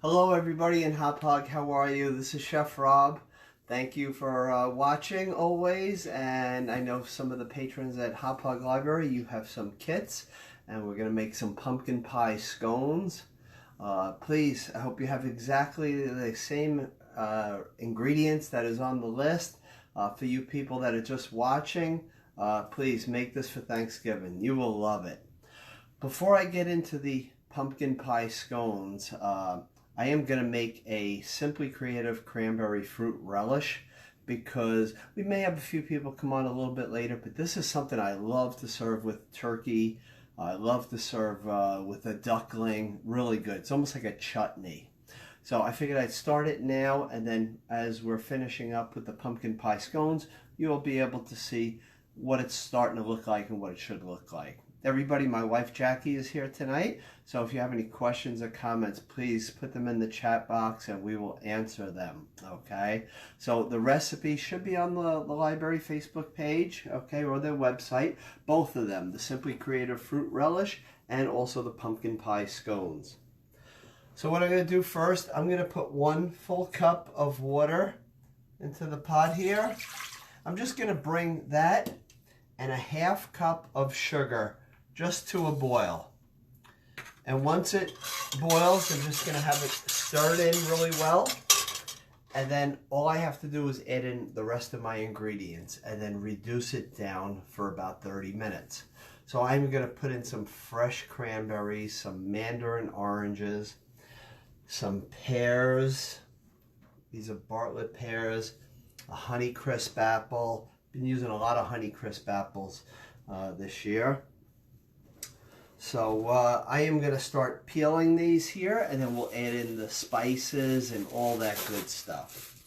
Hello everybody in Hop Hog, how are you? This is Chef Rob. Thank you for watching always, and I know some of the patrons at Hop Hog Library, you have some kits, and we're going to make some pumpkin pie scones. Please, I hope you have exactly the same ingredients that is on the list. For you people that are just watching, please make this for Thanksgiving. You will love it. Before I get into the pumpkin pie scones, I am going to make a Simply Creative Cranberry Fruit Relish because we may have a few people come on a little bit later, but this is something I love to serve with turkey. I love to serve with a duckling. Really good. It's almost like a chutney. So I figured I'd start it now, and then as we're finishing up with the pumpkin pie scones, you'll be able to see what it's starting to look like and what it should look like. Everybody, my wife Jackie is here tonight, so if you have any questions or comments, please put them in the chat box and we will answer them, okay? So the recipe should be on the library Facebook page, okay, or their website, both of them, the Simply Creative Fruit Relish and also the pumpkin pie scones. So what I'm going to do first, I'm going to put 1 full cup of water into the pot here. I'm just going to bring that and a 1/2 cup of sugar just to a boil. And once it boils, I'm just going to have it stirred in really well. And then all I have to do is add in the rest of my ingredients and then reduce it down for about 30 minutes. So I'm going to put in some fresh cranberries, some mandarin oranges, some pears. These are Bartlett pears, a Honeycrisp apple. Been using a lot of Honeycrisp apples this year. So I am going to start peeling these here, and then we'll add in the spices and all that good stuff.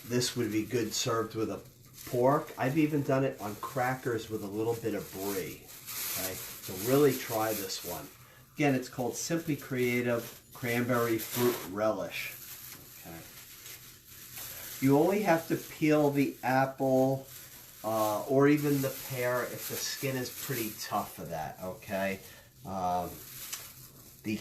This would be good served with a pork. I've even done it on crackers with a little bit of brie. Okay, so really try this one. Again, it's called Simply Creative Cranberry Fruit Relish. Okay. You only have to peel the apple or even the pear if the skin is pretty tough for that, okay? The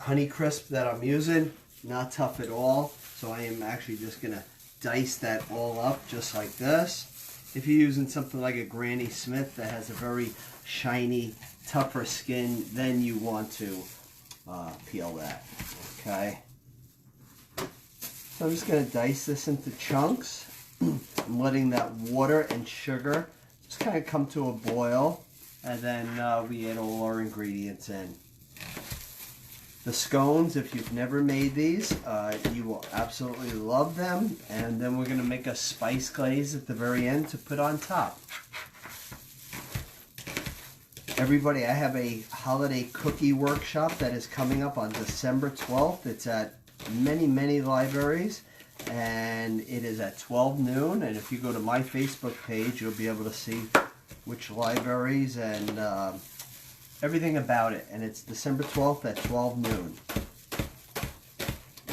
Honeycrisp that I'm using, not tough at all, so I am actually just going to dice that all up just like this. If you're using something like a Granny Smith that has a very shiny, tougher skin, then you want to peel that, okay? So I'm just going to dice this into chunks. I'm letting that water and sugar just kind of come to a boil, and then we add all our ingredients in. The scones, if you've never made these, you will absolutely love them, and then we're going to make a spice glaze at the very end to put on top. Everybody, I have a holiday cookie workshop that is coming up on December 12th. It's at many libraries, and it is at 12 noon, and if you go to my Facebook page, you'll be able to see which libraries and everything about it, and it's December 12th at 12 noon.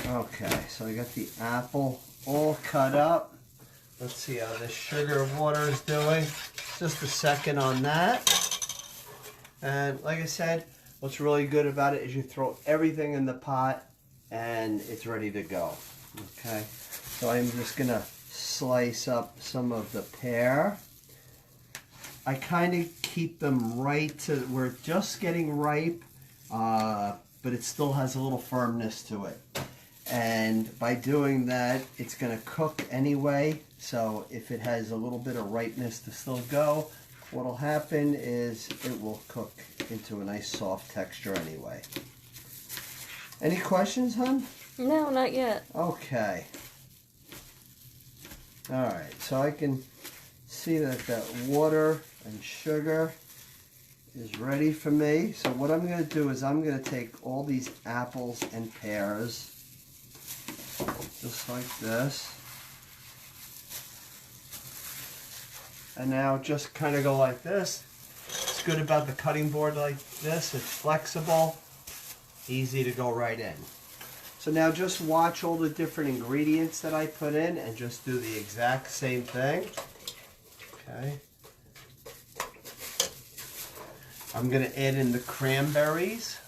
Okay, so I got the apple all cut up. Let's see how this sugar water is doing. Just a second on that. And like I said, what's really good about it is you throw everything in the pot and it's ready to go. Okay, so I'm just going to slice up some of the pear. I kind of keep them right to where it's just getting ripe, but it still has a little firmness to it. And by doing that, it's going to cook anyway. So if it has a little bit of ripeness to still go, what'll happen is it will cook into a nice soft texture anyway. Any questions, hon? No, not yet. Okay. Alright, so I can see that that water and sugar is ready for me. So what I'm going to do is I'm going to take all these apples and pears, just like this. And now just kind of go like this. What's good about the cutting board like this, it's flexible, easy to go right in. So now just watch all the different ingredients that I put in and just do the exact same thing. Okay. I'm going to add in the cranberries.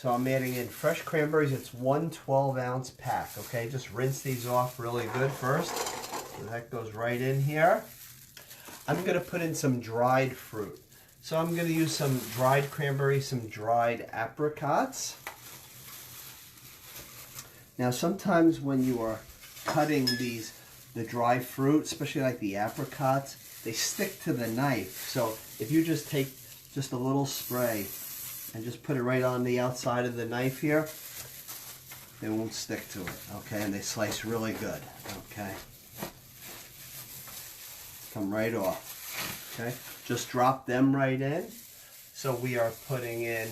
So I'm adding in fresh cranberries. It's 1 12-ounce pack, okay? Just rinse these off really good first. So that goes right in here. I'm going to put in some dried fruit. So I'm going to use some dried cranberries, some dried apricots. Now sometimes when you are cutting the dry fruit, especially like the apricots, they stick to the knife. So if you just take just a little spray and just put it right on the outside of the knife here, they won't stick to it, okay? And they slice really good, okay? Come right off, okay? Just drop them right in. So we are putting in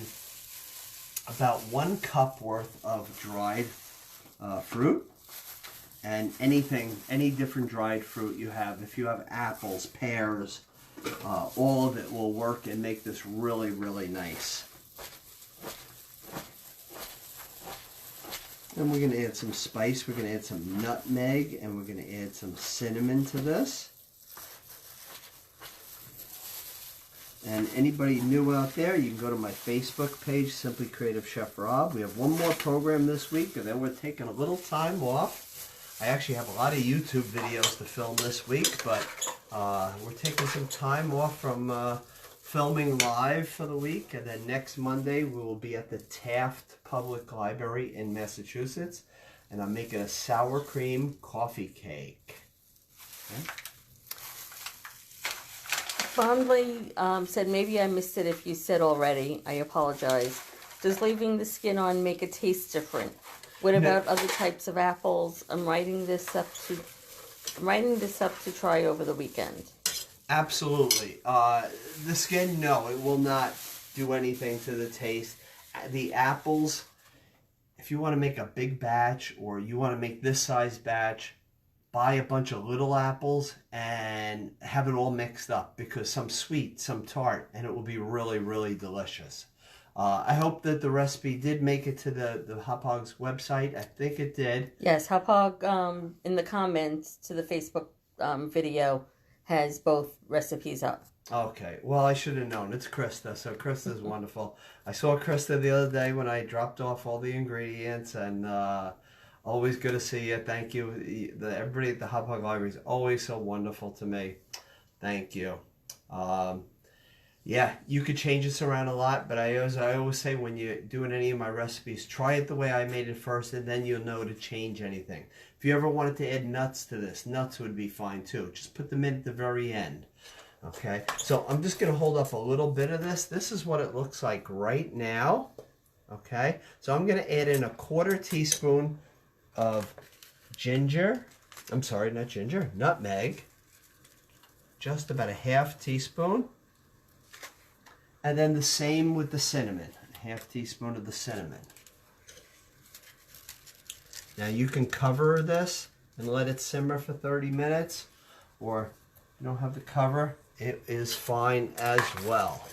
about 1 cup worth of dried fruit. And any different dried fruit you have. If you have apples, pears, all of it will work and make this really, really nice. Then we're going to add some spice. We're going to add some nutmeg, and we're going to add some cinnamon to this. And anybody new out there, you can go to my Facebook page, Simply Creative Chef Rob. We have one more program this week, and then we're taking a little time off. I actually have a lot of YouTube videos to film this week, but we're taking some time off from filming live for the week. And then next Monday, we will be at the Taft Public Library in Massachusetts. And I'm making a sour cream coffee cake. Okay. Fondly said, maybe I missed it if you said already. I apologize. Does leaving the skin on make it taste different? What about other types of apples? I'm writing this up to try over the weekend. Absolutely. The skin, no, it will not do anything to the taste. The apples, if you want to make a big batch or you want to make this size batch, buy a bunch of little apples and have it all mixed up, because some sweet, some tart, and it will be really, really delicious. I hope that the recipe did make it to the Hop Hog's website. I think it did. Yes, Hop Hog in the comments to the Facebook video has both recipes up. Okay, well, I should have known. It's Krista, so Krista's wonderful. I saw Krista the other day when I dropped off all the ingredients, and always good to see you. Thank you. Everybody at the Hop Hog Library is always so wonderful to me. Thank you. Yeah, you could change this around a lot, but I always say when you're doing any of my recipes, try it the way I made it first, and then you'll know to change anything. If you ever wanted to add nuts to this, nuts would be fine too. Just put them in at the very end. Okay, so I'm just going to hold up a little bit of this. This is what it looks like right now. Okay, so I'm going to add in a 1/4 teaspoon of nutmeg. Just about a 1/2 teaspoon. And then the same with the cinnamon, a 1/2 teaspoon of the cinnamon. Now you can cover this and let it simmer for 30 minutes, or if you don't have the cover, it is fine as well.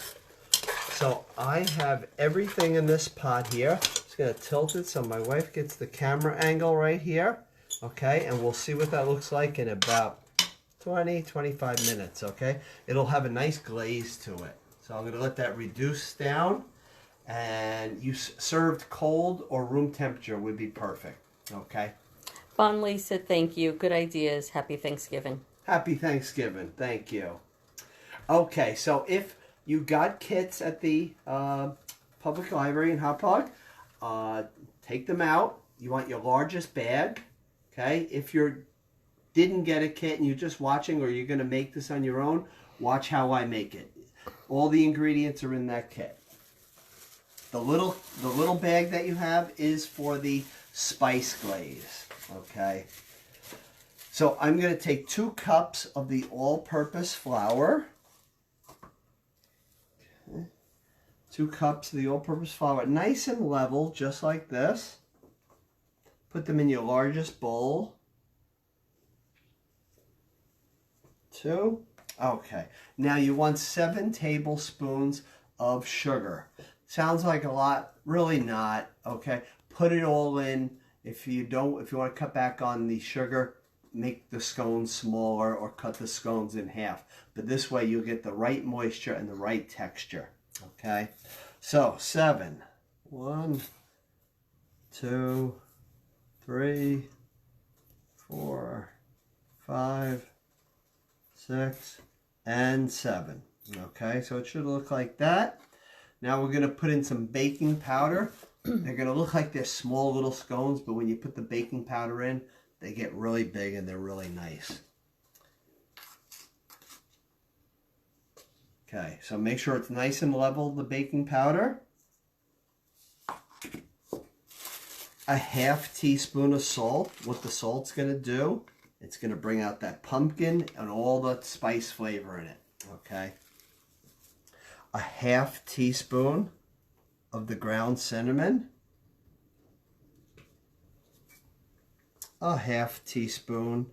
So I have everything in this pot here. Just going to tilt it so my wife gets the camera angle right here. Okay, and we'll see what that looks like in about 20-25 minutes, okay? It'll have a nice glaze to it. So I'm going to let that reduce down, and you served cold or room temperature would be perfect, okay? Fondly said thank you. Good ideas. Happy Thanksgiving. Happy Thanksgiving. Thank you. Okay, so if you got kits at the public library in Hop Hog, take them out. You want your largest bag, okay? If you didn't get a kit and you're just watching, or you're going to make this on your own, watch how I make it. All the ingredients are in that kit. The little bag that you have is for the spice glaze, okay? So I'm going to take 2 cups of the all-purpose flour. Okay. 2 cups of the all-purpose flour, nice and level, just like this. Put them in your largest bowl. 2. Okay, now you want 7 tablespoons of sugar. Sounds like a lot, really not, okay? Put it all in. If you want to cut back on the sugar, make the scones smaller or cut the scones in half. But this way you'll get the right moisture and the right texture, okay? So 7, 1, 2, 3, 4, 5, 6, and 7. Okay, so it should look like that. Now we're going to put in some baking powder. They're going to look like they're small little scones, but when you put the baking powder in, they get really big and they're really nice. Okay, so make sure it's nice and level, the baking powder. A half teaspoon of salt. What the salt's going to do, it's going to bring out that pumpkin and all the spice flavor in it. Okay. A half teaspoon of the ground cinnamon. A half teaspoon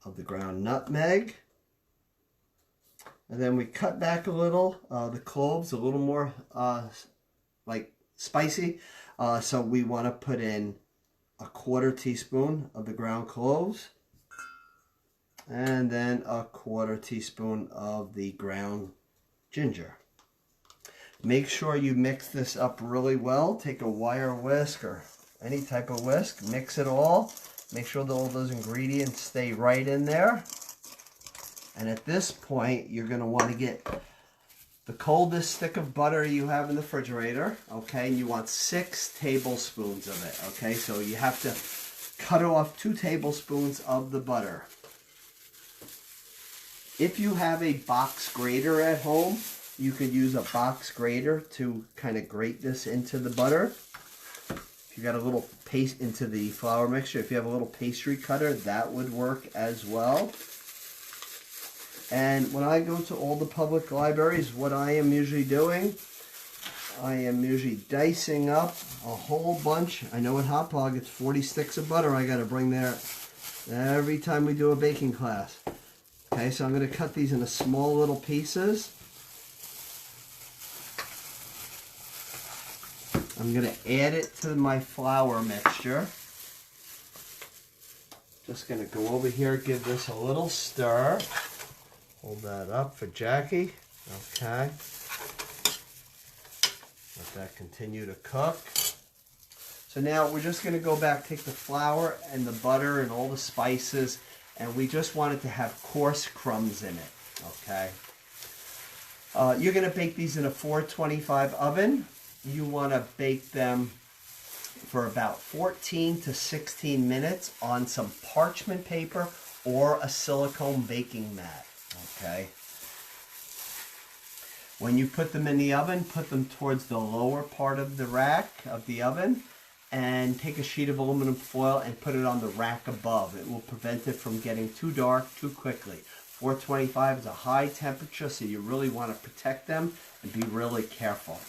of the ground nutmeg. And then we cut back a little, the cloves, a little more like spicy. So we want to put in a 1/4 teaspoon of the ground cloves. And then a 1/4 teaspoon of the ground ginger. Make sure you mix this up really well. Take a wire whisk or any type of whisk. Mix it all. Make sure that all those ingredients stay right in there. And at this point, you're going to want to get the coldest stick of butter you have in the refrigerator. Okay, and you want 6 tablespoons of it. Okay, so you have to cut off 2 tablespoons of the butter. If you have a box grater at home, you could use a box grater to kind of grate this into the butter. If you got a little paste into the flour mixture, if you have a little pastry cutter, that would work as well. And when I go to all the public libraries, what I am usually doing, I am usually dicing up a whole bunch. I know at Hot Dog it's 40 sticks of butter I got to bring there every time we do a baking class. Okay, so I'm going to cut these into small little pieces. I'm going to add it to my flour mixture. Just going to go over here, give this a little stir. Hold that up for Jackie. Okay. Let that continue to cook. So now we're just going to go back, take the flour and the butter and all the spices, and we just want it to have coarse crumbs in it. Okay. You're going to bake these in a 425 oven. You want to bake them for about 14 to 16 minutes on some parchment paper or a silicone baking mat. Okay. When you put them in the oven, put them towards the lower part of the rack of the oven and take a sheet of aluminum foil and put it on the rack above. It will prevent it from getting too dark too quickly. 425 is a high temperature, so you really want to protect them and be really careful.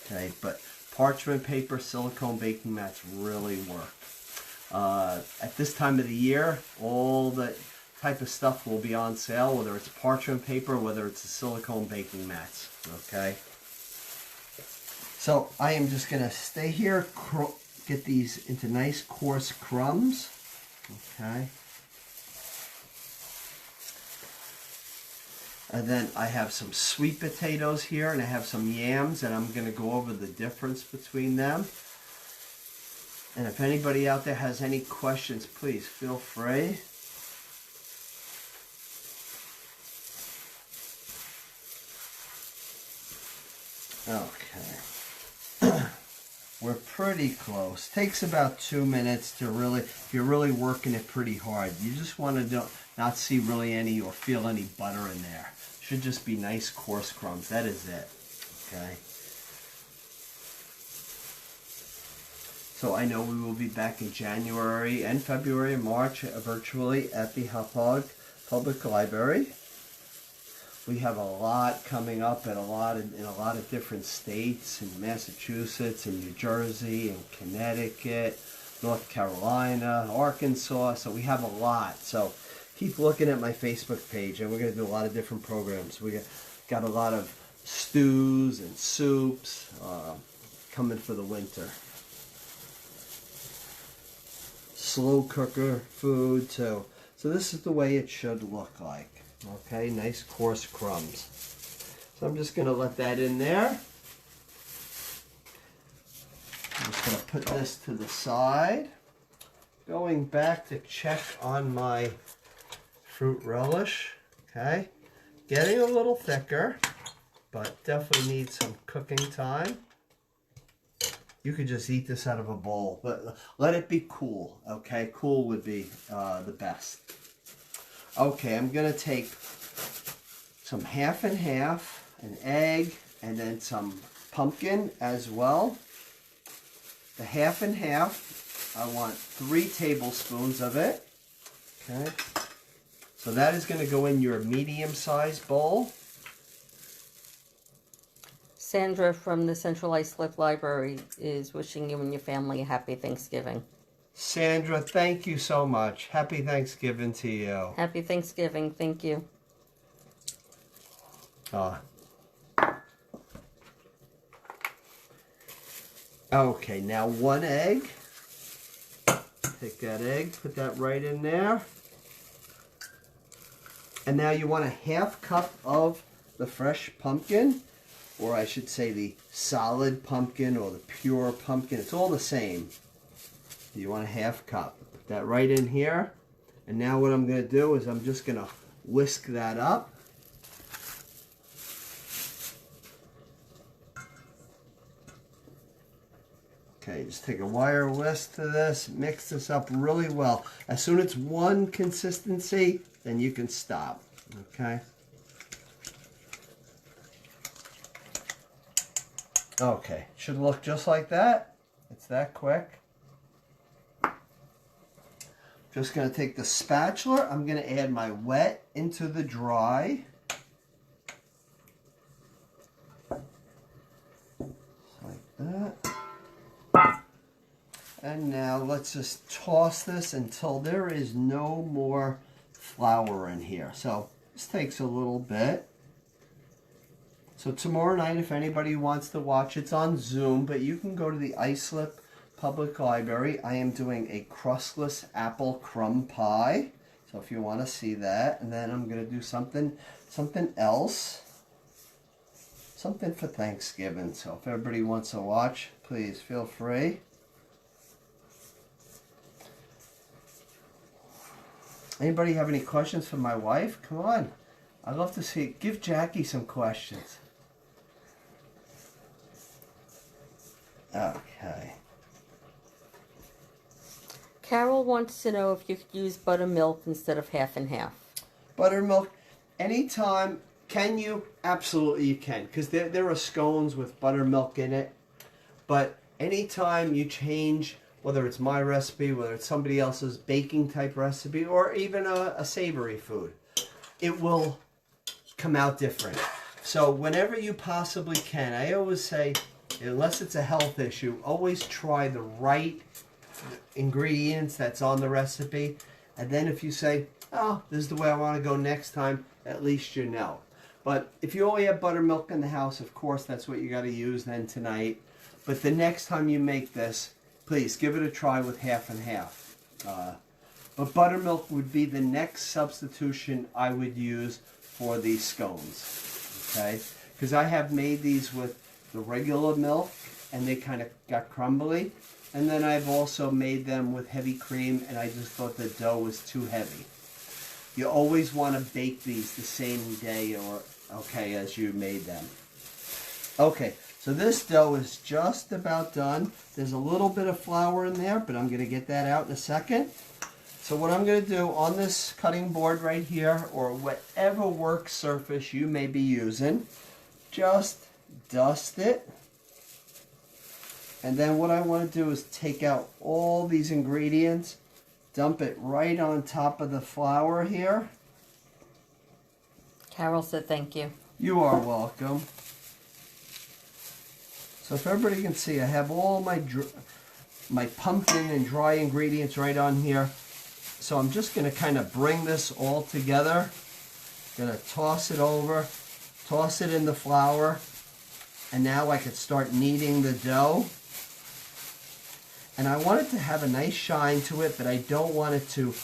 Okay, but parchment paper, silicone baking mats really work. At this time of the year, all the type of stuff will be on sale, whether it's parchment paper, whether it's the silicone baking mats. Okay. So I am just going to stay here, get these into nice coarse crumbs. Okay. And then I have some sweet potatoes here, and I have some yams, and I'm going to go over the difference between them. And if anybody out there has any questions, please feel free. Okay. We're pretty close. Takes about 2 minutes to really, if you're really working it pretty hard. You just want to not see really any or feel any butter in there. Should just be nice coarse crumbs. That is it. Okay. So I know we will be back in January and February and March virtually at the Hot Dog Public Library. We have a lot coming up in a lot of different states, in Massachusetts, and New Jersey, and Connecticut, North Carolina, Arkansas. So we have a lot. So keep looking at my Facebook page, and we're going to do a lot of different programs. We got a lot of stews and soups coming for the winter. Slow cooker food too. So this is the way it should look like. Okay, nice coarse crumbs. So I'm just going to let that in there. going to put this to the side. Going back to check on my fruit relish. Okay. Getting a little thicker, but definitely needs some cooking time. You could just eat this out of a bowl, but let it be cool, okay? Cool would be the best. Okay, I'm going to take some half and half, an egg, and then some pumpkin as well. The half and half, I want 3 tablespoons of it, okay? So that is going to go in your medium-sized bowl. Sandra from the Central Islip Library is wishing you and your family a happy Thanksgiving. Sandra, thank you so much. Happy Thanksgiving to you. Happy Thanksgiving. Thank you. Okay, now 1 egg. Take that egg, put that right in there. And now you want a half cup of the fresh pumpkin, or I should say the solid pumpkin or the pure pumpkin. It's all the same. You want a half cup. Put that right in here. And now what I'm going to do is I'm just going to whisk that up. Okay, just take a wire whisk to this, mix this up really well. As soon as it's one consistency, then you can stop, okay? Okay, should look just like that. It's that quick. Just gonna take the spatula, I'm gonna add my wet into the dry. Like that. And now let's just toss this until there is no more flour in here. So this takes a little bit. So tomorrow night, if anybody wants to watch, it's on Zoom, but you can go to the Islip Public Library. I am doing a crustless apple crumb pie. So if you want to see that, and then I'm going to do something else. Something for Thanksgiving. So if everybody wants to watch, please feel free. Anybody have any questions for my wife? Come on. I'd love to see it. Give Jackie some questions. Okay. Carol wants to know if you could use buttermilk instead of half and half. Buttermilk, anytime. Can you? Absolutely you can. Because there are scones with buttermilk in it. But anytime you change, whether it's my recipe, whether it's somebody else's baking type recipe, or even a savory food, it will come out different. So whenever you possibly can, I always say, unless it's a health issue, always try the right ingredients that's on the recipe. And then if you say, oh, this is the way I want to go next time, at least you know. But if you only have buttermilk in the house, of course, that's what you got to use then tonight. But the next time you make this, please give it a try with half and half. But buttermilk would be the next substitution I would use for these scones. Okay? Because I have made these with the regular milk and they kind of got crumbly. And then I've also made them with heavy cream and I just thought the dough was too heavy. You always want to bake these the same day as you made them. Okay, so this dough is just about done. There's a little bit of flour in there, but I'm going to get that out in a second. So what I'm going to do on this cutting board right here, or whatever work surface you may be using, just dust it. And then what I want to do is take out all these ingredients, dump it right on top of the flour here. Carol said thank you. You are welcome. So if everybody can see, I have all my pumpkin and dry ingredients right on here. So I'm just going to kind of bring this all together. Going to toss it over, toss it in the flour, and now I could start kneading the dough. And I want it to have a nice shine to it, but I don't want it to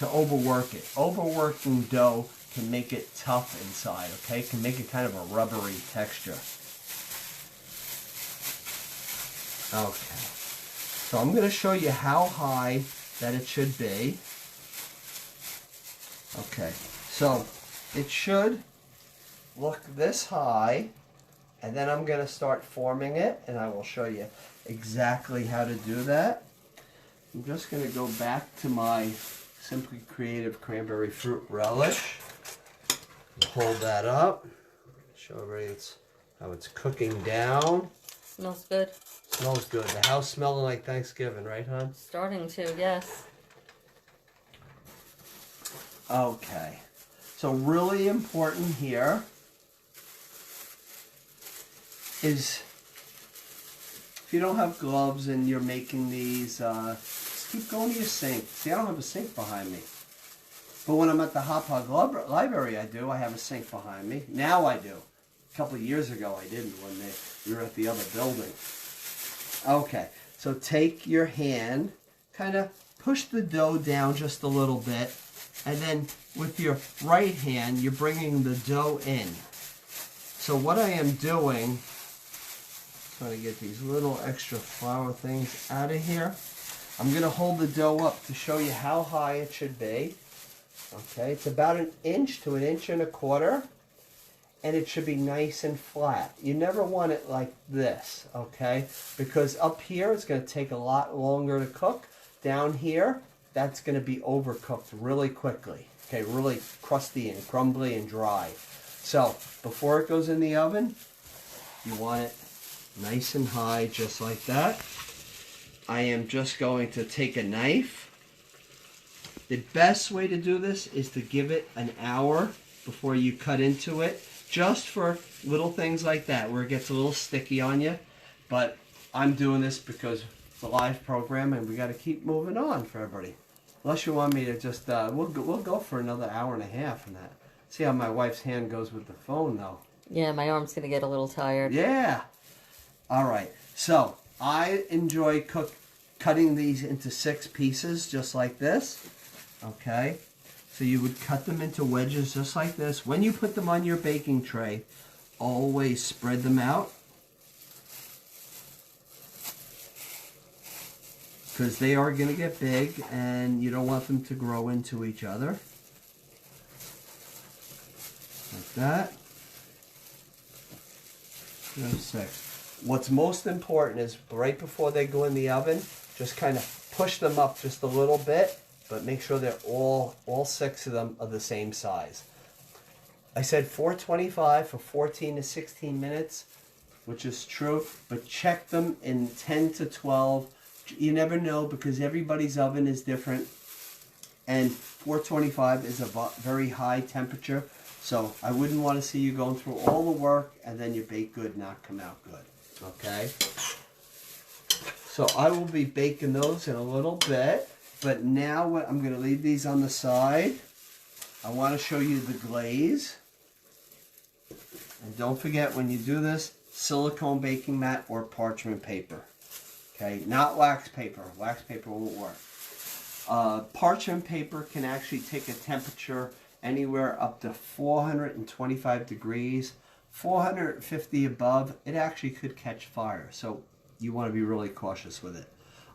overwork it. Overworking dough can make it tough inside, okay? Can make it kind of a rubbery texture. Okay. So I'm going to show you how high that it should be. Okay, so it should look this high, and then I'm going to start forming it, and I will show you exactly how to do that. I'm just going to go back to my Simply Creative Cranberry Fruit Relish. Hold that up. Show everybody how it's cooking down. Smells good. Smells good. The house smelling like Thanksgiving, right, hon? Starting to, yes. Okay. So really important here is if you don't have gloves and you're making these, just keep going to your sink. See, I don't have a sink behind me. But when I'm at the Hot Pod Library, I do. I have a sink behind me. Now I do. A couple of years ago, I didn't when we were at the other building. Okay, so take your hand, kind of push the dough down just a little bit, and then with your right hand, you're bringing the dough in. So what I am doing, trying to get these little extra flour things out of here. I'm going to hold the dough up to show you how high it should be. Okay, it's about 1 inch to 1.25 inches, and it should be nice and flat. You never want it like this, okay? Because up here, it's going to take a lot longer to cook. Down here, that's going to be overcooked really quickly. Okay, really crusty and crumbly and dry. So, before it goes in the oven, you want it nice and high, just like that. I am just going to take a knife. The best way to do this is to give it an hour before you cut into it, just for little things like that where it gets a little sticky on you. But I'm doing this because it's a live program and we got to keep moving on for everybody. Unless you want me to just, we'll go for another hour and a half on that. See how my wife's hand goes with the phone though. Yeah, my arm's going to get a little tired. Yeah. All right. So I enjoy cutting these into 6 pieces just like this. Okay, so you would cut them into wedges just like this. When you put them on your baking tray, always spread them out, because they are going to get big and you don't want them to grow into each other. Like that. There's 6. What's most important is right before they go in the oven, just kind of push them up just a little bit. But make sure they're all 6 of them are the same size. I said 425 for 14 to 16 minutes, which is true, but check them in 10 to 12. You never know because everybody's oven is different, and 425 is a very high temperature, so I wouldn't want to see you going through all the work and then your baked good not come out good, okay? So I will be baking those in a little bit. But now what I'm going to leave these on the side. I want to show you the glaze. And don't forget when you do this, silicone baking mat or parchment paper. Okay, not wax paper. Wax paper won't work. Parchment paper can actually take a temperature anywhere up to 425 degrees. 450 above, it actually could catch fire. So you want to be really cautious with it.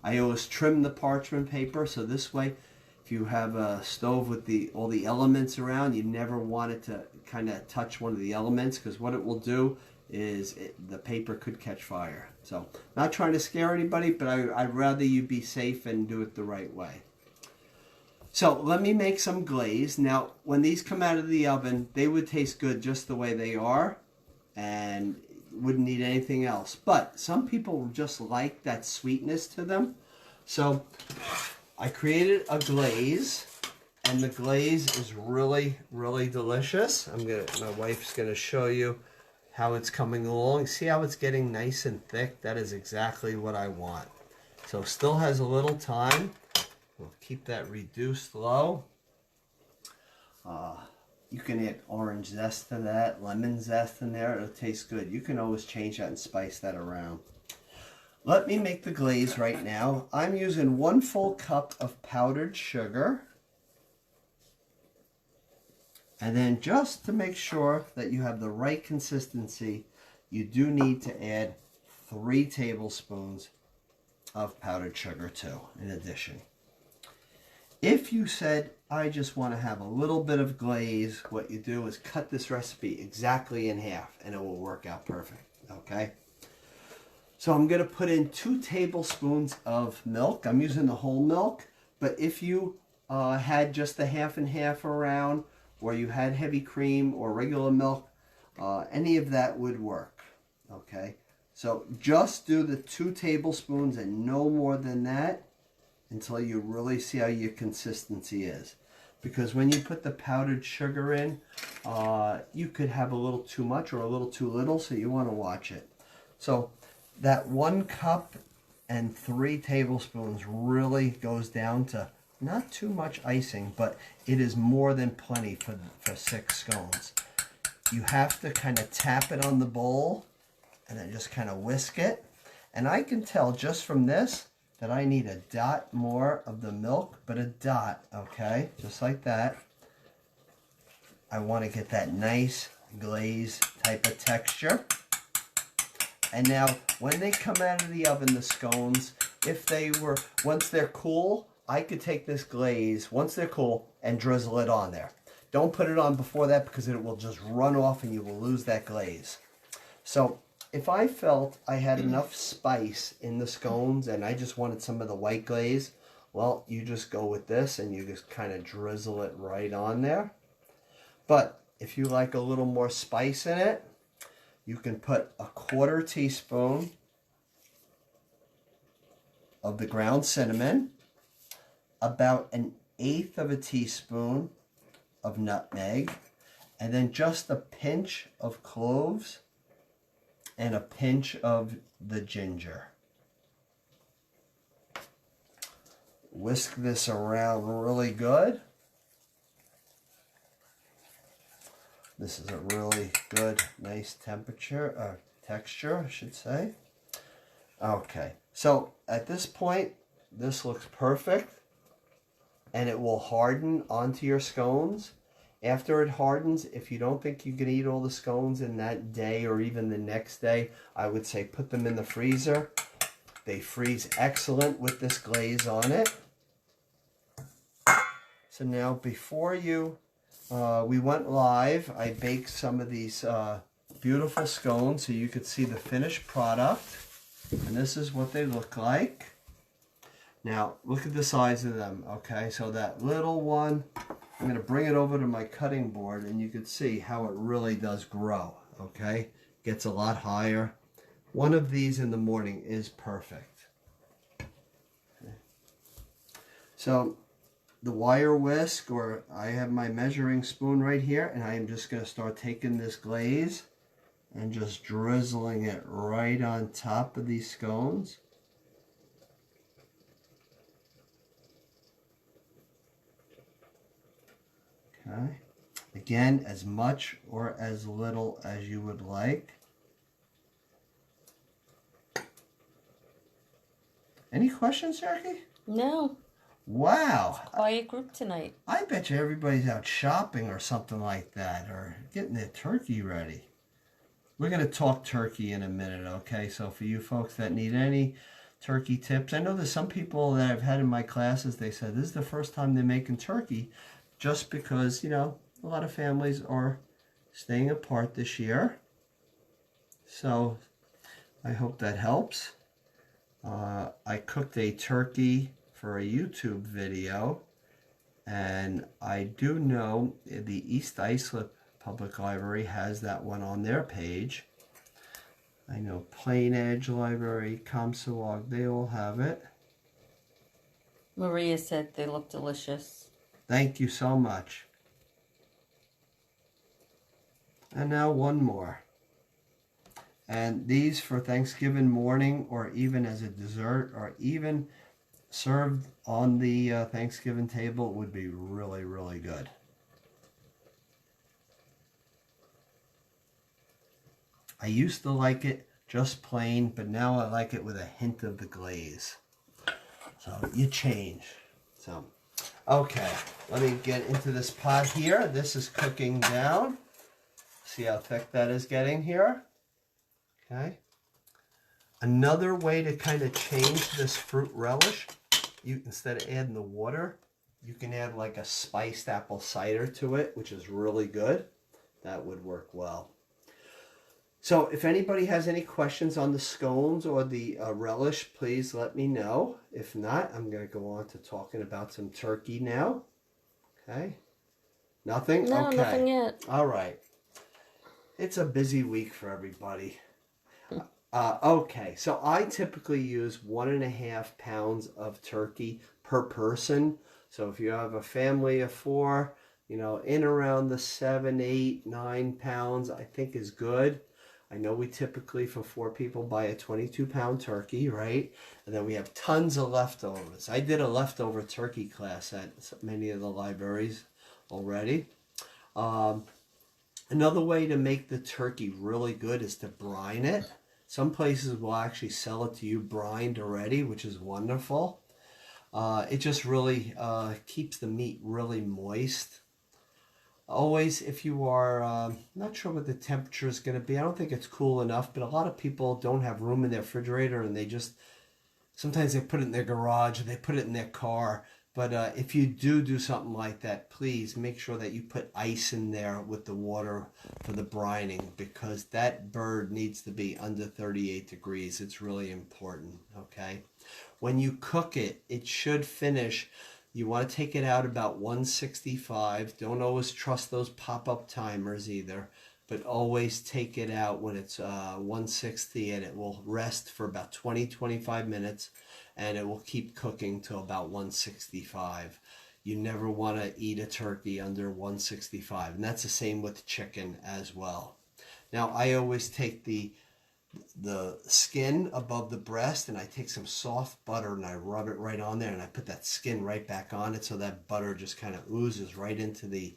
I always trim the parchment paper, so this way, if you have a stove with all the elements around, you never want it to kind of touch one of the elements, because what it will do is the paper could catch fire. So, not trying to scare anybody, but I'd rather you be safe and do it the right way. So, let me make some glaze. Now, when these come out of the oven, they would taste good just the way they are, and wouldn't need anything else. But some people just like that sweetness to them. So I created a glaze, and the glaze is really, really delicious. My wife's gonna show you how it's coming along. See how it's getting nice and thick? That is exactly what I want. So still has a little time. We'll keep that reduced low. You can add orange zest to that, lemon zest in there. It'll taste good. You can always change that and spice that around. Let me make the glaze right now. I'm using 1 full cup of powdered sugar. And then just to make sure that you have the right consistency, you do need to add 3 tablespoons of powdered sugar too, in addition. If you said, I just want to have a little bit of glaze, what you do is cut this recipe exactly in half and it will work out perfect, okay? So I'm going to put in 2 tablespoons of milk. I'm using the whole milk, but if you had just the half and half around, or you had heavy cream or regular milk, any of that would work, okay? So just do the 2 tablespoons and no more than that until you really see how your consistency is. Because when you put the powdered sugar in, you could have a little too much or a little too little, so you want to watch it. So that 1 cup and 3 tablespoons really goes down to not too much icing, but it is more than plenty for 6 scones. You have to kind of tap it on the bowl and then just kind of whisk it. And I can tell just from this that I need a dot more of the milk, but a dot, okay? Just like that. I want to get that nice glaze type of texture. And now, when they come out of the oven, the scones, once they're cool, I could take this glaze, once they're cool, and drizzle it on there. Don't put it on before that because it will just run off and you will lose that glaze. So, if I felt I had enough spice in the scones and I just wanted some of the white glaze, well, you just go with this and you just kind of drizzle it right on there. But if you like a little more spice in it, you can put a 1/4 teaspoon of the ground cinnamon, about 1/8 of a teaspoon of nutmeg, and then just a pinch of cloves and a pinch of the ginger. Whisk this around really good. This is a really good, nice texture, I should say. Okay, so at this point, this looks perfect, and it will harden onto your scones. After it hardens, if you don't think you can eat all the scones in that day or even the next day, I would say put them in the freezer. They freeze excellent with this glaze on it. So now before we went live, I baked some of these beautiful scones so you could see the finished product. And this is what they look like. Now, look at the size of them, okay? So that little one, I'm going to bring it over to my cutting board and you can see how it really does grow, okay? Gets a lot higher. One of these in the morning is perfect. Okay. So the wire whisk, or I have my measuring spoon right here, and I am just going to start taking this glaze and just drizzling it right on top of these scones. Okay. Again, as much or as little as you would like. Any questions, Jackie? No. Wow. Quiet group tonight. I bet you everybody's out shopping or something like that, or getting their turkey ready. We're going to talk turkey in a minute, okay? So for you folks that need any turkey tips, I know there's some people that I've had in my classes, they said this is the first time they're making turkey, just because, you know, a lot of families are staying apart this year. So I hope that helps. I cooked a turkey for a YouTube video, and I do know the East Islip Public Library has that one on their page. I know Plain Edge Library, Comsawag, they all have it. Maria said they look delicious. Thank you so much. And now one more. And these for Thanksgiving morning, or even as a dessert, or even served on the Thanksgiving table, would be really, really good. I used to like it just plain, but now I like it with a hint of the glaze. So you change. So, okay, let me get into this pot here. This is cooking down. See how thick that is getting here? Okay. Another way to kind of change this fruit relish, instead of adding the water, you can add like a spiced apple cider to it, which is really good. That would work well. So if anybody has any questions on the scones or the relish, please let me know. If not, I'm going to go on to talking about some turkey now. Okay. Nothing? No, okay. Nothing yet. All right. It's a busy week for everybody. Okay, so I typically use 1.5 pounds of turkey per person. So if you have a family of 4, in around the 7, 8, 9 pounds, I think is good. I know we typically, for 4 people, buy a 22-pound turkey, right? And then we have tons of leftovers. I did a leftover turkey class at many of the libraries already. Another way to make the turkey really good is to brine it. Some places will actually sell it to you brined already, which is wonderful. It just really keeps the meat really moist. Always, if you are not sure what the temperature is going to be, I don't think it's cool enough, but a lot of people don't have room in their refrigerator, and sometimes they put it in their garage, or they put it in their car. But if you do something like that, please make sure that you put ice in there with the water for the brining, because that bird needs to be under 38 degrees. It's really important, okay? When you cook it, it should finish. You want to take it out about 165. Don't always trust those pop-up timers either, but always take it out when it's 160, and it will rest for about 20-25 minutes. And it will keep cooking till about 165. You never want to eat a turkey under 165. And that's the same with chicken as well. Now, I always take the skin above the breast, and I take some soft butter and I rub it right on there, and I put that skin right back on it, so that butter just kind of oozes right into the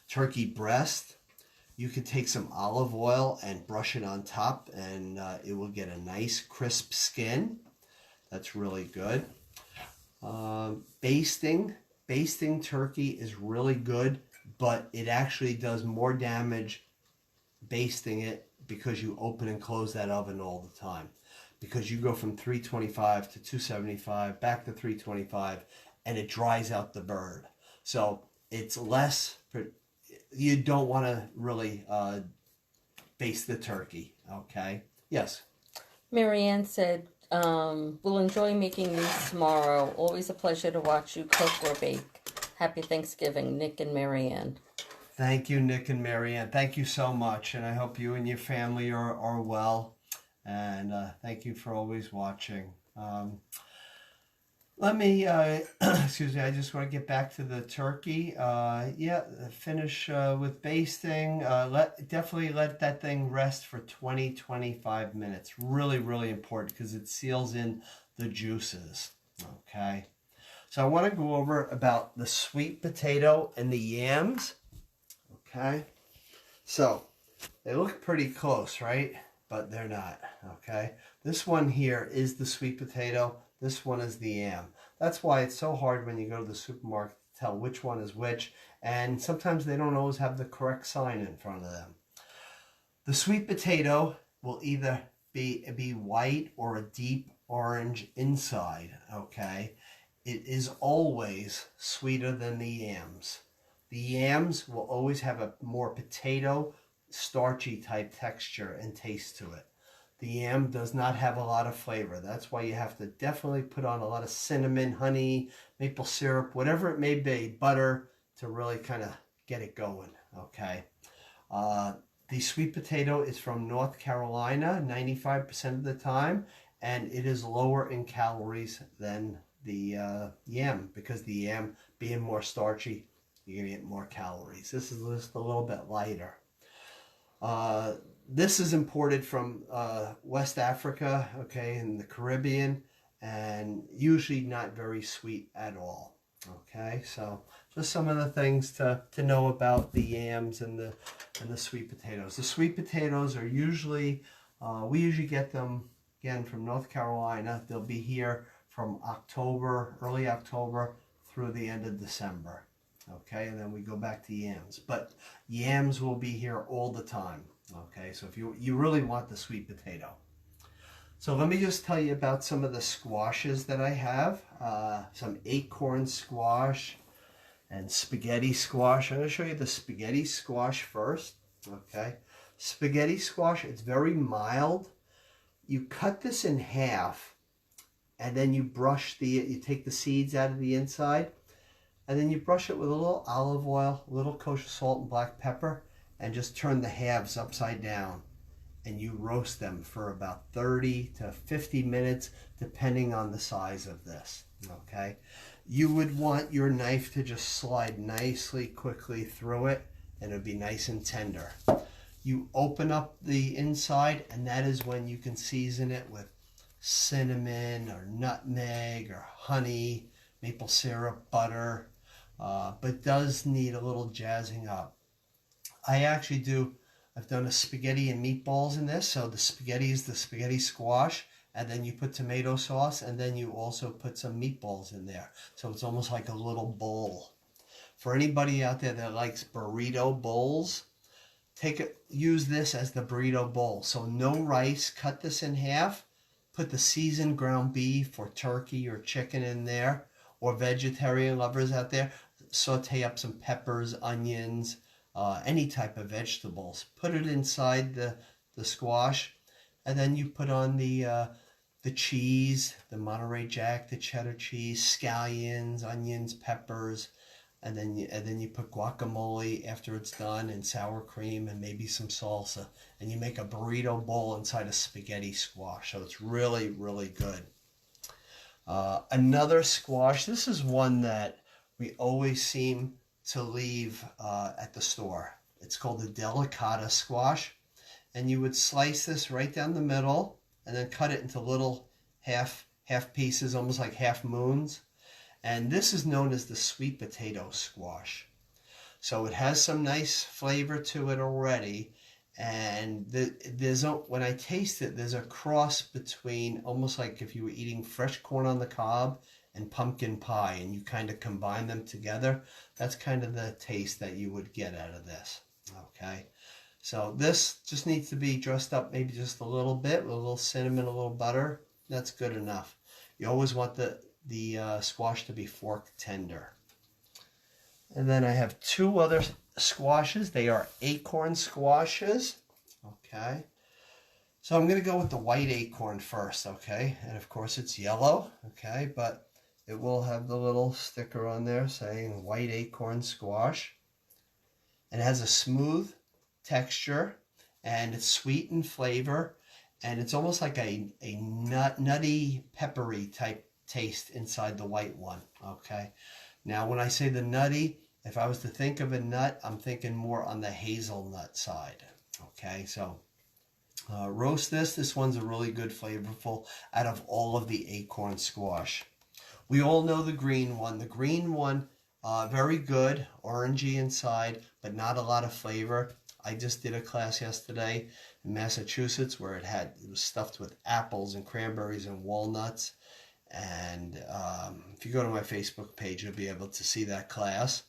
turkey breast. You can take some olive oil and brush it on top, and it will get a nice crisp skin. That's really good. Basting turkey is really good, but it actually does more damage basting it because you open and close that oven all the time. Because you go from 325 to 275, back to 325, and it dries out the bird. So it's less, you don't want to really baste the turkey, okay? Yes? Marianne said, we'll enjoy making these tomorrow. Always a pleasure to watch you cook or bake. Happy Thanksgiving, Nick and Marianne. Thank you, Nick and Marianne. Thank you so much, and I hope you and your family are well. And thank you for always watching. Let me, excuse me, I just want to get back to the turkey. Finish with basting. Definitely let that thing rest for 20-25 minutes. Really, really important, because it seals in the juices. Okay. So I want to go over about the sweet potato and the yams. Okay. So they look pretty close, right? But they're not. Okay. This one here is the sweet potato. This one is the yam. That's why it's so hard when you go to the supermarket to tell which one is which. And sometimes they don't always have the correct sign in front of them. The sweet potato will either be white or a deep orange inside. Okay. It is always sweeter than the yams. The yams will always have a more potato, starchy type texture and taste to it. The yam does not have a lot of flavor. That's why you have to definitely put on a lot of cinnamon, honey, maple syrup, whatever it may be, butter, to really kind of get it going, okay? The sweet potato is from North Carolina 95% of the time, and it is lower in calories than the yam, because the yam, being more starchy, you're going to get more calories. This is just a little bit lighter. This is imported from West Africa, okay, in the Caribbean, and usually not very sweet at all, okay? So just some of the things to know about the yams and the sweet potatoes. The sweet potatoes are usually, we usually get them, again, from North Carolina. They'll be here from October, early October, through the end of December, okay? And then we go back to yams. But yams will be here all the time. Okay, so if you really want the sweet potato. So let me just tell you about some of the squashes that I have. Some acorn squash and spaghetti squash. I'm going to show you the spaghetti squash first. Okay. Spaghetti squash, it's very mild. You cut this in half and then you you take the seeds out of the inside and then you brush it with a little olive oil, a little kosher salt and black pepper, and just turn the halves upside down. And you roast them for about 30 to 50 minutes, depending on the size of this, okay? You would want your knife to just slide nicely, quickly through it, and it would be nice and tender. You open up the inside, and that is when you can season it with cinnamon or nutmeg or honey, maple syrup, butter, but does need a little jazzing up. I've done a spaghetti and meatballs in this. So the spaghetti is the spaghetti squash, and then you put tomato sauce, and then you also put some meatballs in there. So it's almost like a little bowl. For anybody out there that likes burrito bowls, use this as the burrito bowl. So no rice, cut this in half, put the seasoned ground beef or turkey or chicken in there, or vegetarian lovers out there, saute up some peppers, onions, any type of vegetables. Put it inside the squash, and then you put on the cheese, the Monterey Jack, the cheddar cheese, scallions, onions, peppers, and then you put guacamole after it's done, and sour cream, and maybe some salsa, and you make a burrito bowl inside a spaghetti squash. So it's really, really good. Another squash. This is one that we always seem to leave at the store. It's called the Delicata Squash, and you would slice this right down the middle and then cut it into little half pieces, almost like half moons. And this is known as the sweet potato squash. So it has some nice flavor to it already, and when I taste it, there's a cross between almost like if you were eating fresh corn on the cob and pumpkin pie, and you kind of combine them together. That's kind of the taste that you would get out of this. Okay, so this just needs to be dressed up maybe just a little bit with a little cinnamon, a little butter. That's good enough. You always want the squash to be fork tender. And then I have two other squashes. They are acorn squashes. Okay, so I'm going to go with the white acorn first. Okay, and of course it's yellow. Okay, but it will have the little sticker on there saying white acorn squash. And it has a smooth texture, and it's sweet in flavor, and it's almost like a nutty, peppery type taste inside the white one. Okay. Now, when I say the nutty, if I was to think of a nut, I'm thinking more on the hazelnut side. Okay, so roast this. This one's a really good flavorful out of all of the acorn squash. We all know the green one. The green one, very good, orangey inside, but not a lot of flavor. I just did a class yesterday in Massachusetts where it was stuffed with apples and cranberries and walnuts. And if you go to my Facebook page, you'll be able to see that class.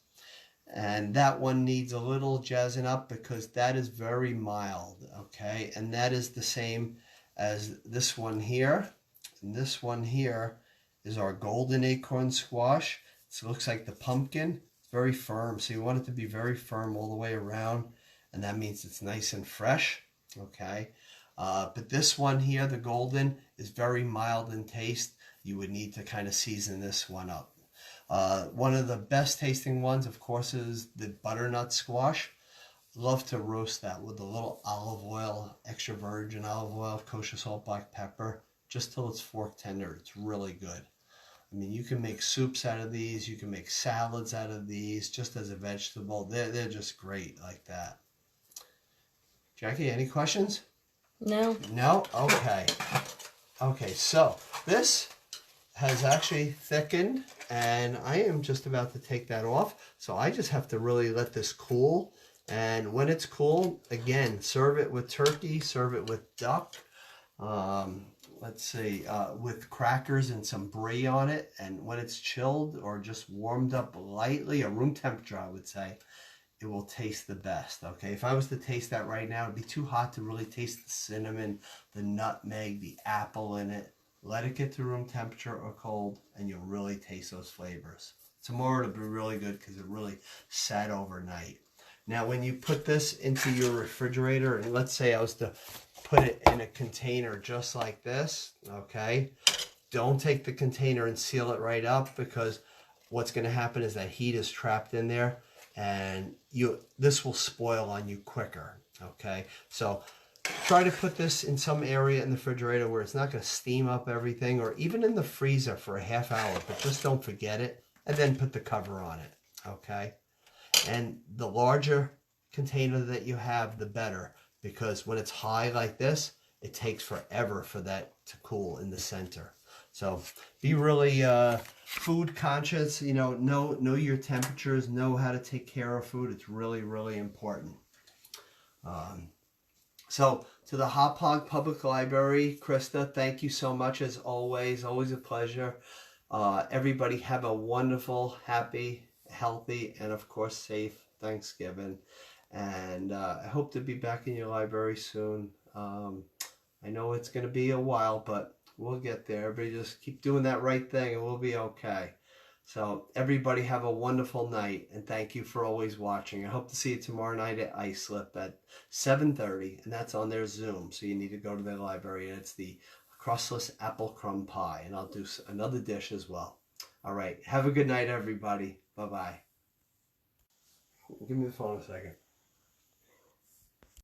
And that one needs a little jazzing up because that is very mild, okay? And that is the same as this one here. And this one here is our golden acorn squash. It looks like the pumpkin. It's very firm, so you want it to be very firm all the way around, and that means it's nice and fresh, okay? But this one here, the golden, is very mild in taste. You would need to kind of season this one up. One of the best tasting ones, of course, is the butternut squash. Love to roast that with a little olive oil, extra virgin olive oil, kosher salt, black pepper, just till it's fork tender. It's really good. I mean, you can make soups out of these. You can make salads out of these just as a vegetable. They're just great like that. Jackie, any questions? No. No? Okay. Okay, so this has actually thickened, and I am just about to take that off. So I just have to really let this cool. And when it's cool, again, serve it with turkey, serve it with duck. Let's see, with crackers and some brie on it. And when it's chilled or just warmed up lightly, or room temperature, I would say, it will taste the best. Okay, if I was to taste that right now, it'd be too hot to really taste the cinnamon, the nutmeg, the apple in it. Let it get to room temperature or cold, and you'll really taste those flavors. Tomorrow it'll be really good because it really sat overnight. Now, when you put this into your refrigerator, and let's say I was to put it in a container just like this, okay, don't take the container and seal it right up, because what's going to happen is that heat is trapped in there, and this will spoil on you quicker. Okay, so try to put this in some area in the refrigerator where it's not going to steam up everything, or even in the freezer for a half hour, but just don't forget it, and then put the cover on it. Okay, and the larger container that you have, the better, because when it's high like this, it takes forever for that to cool in the center. So be really food conscious, you know your temperatures, know how to take care of food. It's really, really important. So to the Hop Hog Public Library, Krista, thank you so much as always. Always a pleasure. Everybody have a wonderful, happy, healthy, and of course safe Thanksgiving. And I hope to be back in your library soon. I know it's going to be a while, but we'll get there. Everybody just keep doing that right thing and we'll be okay. So everybody have a wonderful night, and thank you for always watching. I hope to see you tomorrow night at Islip at 7:30, and that's on their Zoom. So you need to go to their library, and it's the crustless apple crumb pie, and I'll do another dish as well. All right. Have a good night, everybody. Bye-bye. Give me the phone a second.